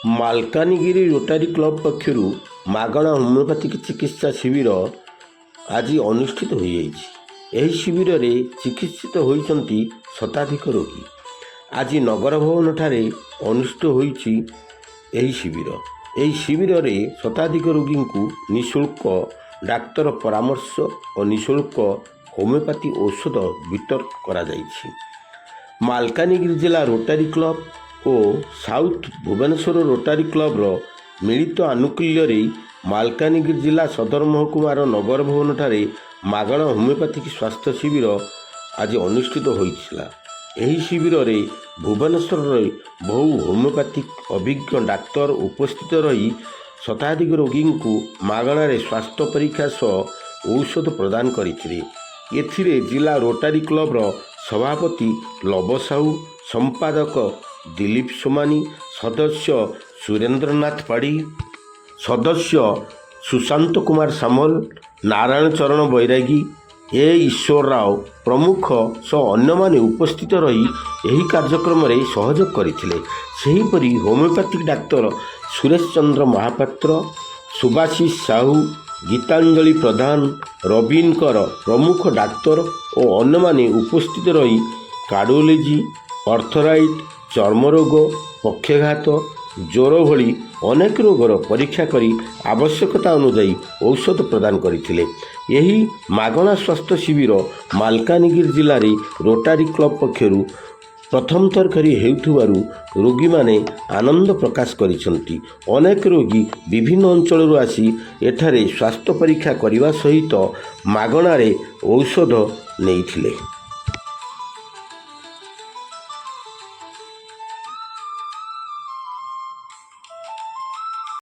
Malkangiri Rotary club ପକ୍ଷରୁ ମାଗଣା homeopathic ଚିକିତ୍ସା ଶିବିର ଆଜି ଅନୁଷ୍ଠିତ ହୋଇଯାଇଛି। ଏହି ଶିବିରରେ ଚିକିତ୍ସିତ ହୋଇଛନ୍ତି ଶତାଧିକ ରୋଗୀ। ଆଜି ନଗର ଭବନଠାରେ ଅନୁଷ୍ଠିତ ହୋଇଛି ଏହି ଶିବିର। ଏହି ଶିବିରରେ ଶତାଧିକ ରୋଗୀଙ୍କୁ ନିଃଶୁଳ୍କ ଡାକ୍ତର ପରାମର୍ଶ ଓ ନିଃଶୁଳ୍କ ହୋମିଓପାଥି ଔଷଧ ବିତରଣ କରାଯାଇଛି। ମାଲକାନଗିରି ଜିଲ୍ଲା ରୋଟାରୀ କ୍ଲବ ଓ ସାଉଥ ଭୁବନେଶ୍ୱର ରୋଟାରୀ କ୍ଲବର ମିଳିତ ଆନୁକୂଲ୍ୟରେ ମାଲକାନଗିରି ଜିଲ୍ଲା ସଦର ମହକୁମାର ନଗର ଭବନଠାରେ ମାଗଣା ହୋମିଓପାଥିକ ସ୍ୱାସ୍ଥ୍ୟ ଶିବିର ଆଜି ଅନୁଷ୍ଠିତ ହୋଇଥିଲା। ଏହି ଶିବିରରେ ଭୁବନେଶ୍ୱରରେ ବହୁ ହୋମିଓପାଥିକ ଅଭିଜ୍ଞ ଡାକ୍ତର ଉପସ୍ଥିତ ରହି ଶତାଧିକ ରୋଗୀଙ୍କୁ ମାଗଣାରେ ସ୍ୱାସ୍ଥ୍ୟ ପରୀକ୍ଷା ସହ ଔଷଧ ପ୍ରଦାନ କରିଥିଲେ। ଏଥିରେ ଜିଲ୍ଲା ରୋଟାରୀ କ୍ଲବର ସଭାପତି ଲବ ସାହୁ, ସମ୍ପାଦକ ଦିଲ୍ଲୀପ ସୋମାନି, ସଦସ୍ୟ ସୁରେନ୍ଦ୍ରନାଥ ପାଢ଼ୀ, ସଦସ୍ୟ ସୁଶାନ୍ତ କୁମାର ସାମଲ, ନାରାୟଣ ଚରଣ ବୈରାଗୀ, ଏ ଈଶ୍ୱର ରାଓ ପ୍ରମୁଖ ସହ ଅନ୍ୟମାନେ ଉପସ୍ଥିତ ରହି ଏହି କାର୍ଯ୍ୟକ୍ରମରେ ସହଯୋଗ କରିଥିଲେ। ସେହିପରି ହୋମିଓପାଥିକ ଡାକ୍ତର ସୁରେଶ ଚନ୍ଦ୍ର ମହାପାତ୍ର, ସୁଭାଶିଷ ସାହୁ, ଗୀତାଞ୍ଜଳି ପ୍ରଧାନ, ରବୀନ କର ପ୍ରମୁଖ ଡାକ୍ତର ଓ ଅନ୍ୟମାନେ ଉପସ୍ଥିତ ରହି କାର୍ଡ଼ିଓଲୋଜି, ଅର୍ଥୋରାଇଟ୍, ଚର୍ମରୋଗ, ପକ୍ଷାଘାତ, ଜ୍ୱର ଭଳି ଅନେକ ରୋଗର ପରୀକ୍ଷା କରି ଆବଶ୍ୟକତା ଅନୁଯାୟୀ ଔଷଧ ପ୍ରଦାନ କରିଥିଲେ। ଏହି ମାଗଣା ସ୍ୱାସ୍ଥ୍ୟ ଶିବିର ମାଲକାନଗିରି ଜିଲ୍ଲାରେ ରୋଟାରୀ କ୍ଲବ ପକ୍ଷରୁ ପ୍ରଥମ ଥର କରି ହେଉଥିବାରୁ ରୋଗୀମାନେ ଆନନ୍ଦ ପ୍ରକାଶ କରିଛନ୍ତି। ଅନେକ ରୋଗୀ ବିଭିନ୍ନ ଅଞ୍ଚଳରୁ ଆସି ଏଠାରେ ସ୍ୱାସ୍ଥ୍ୟ ପରୀକ୍ଷା କରିବା ସହିତ ମାଗଣାରେ ଔଷଧ ନେଇଥିଲେ।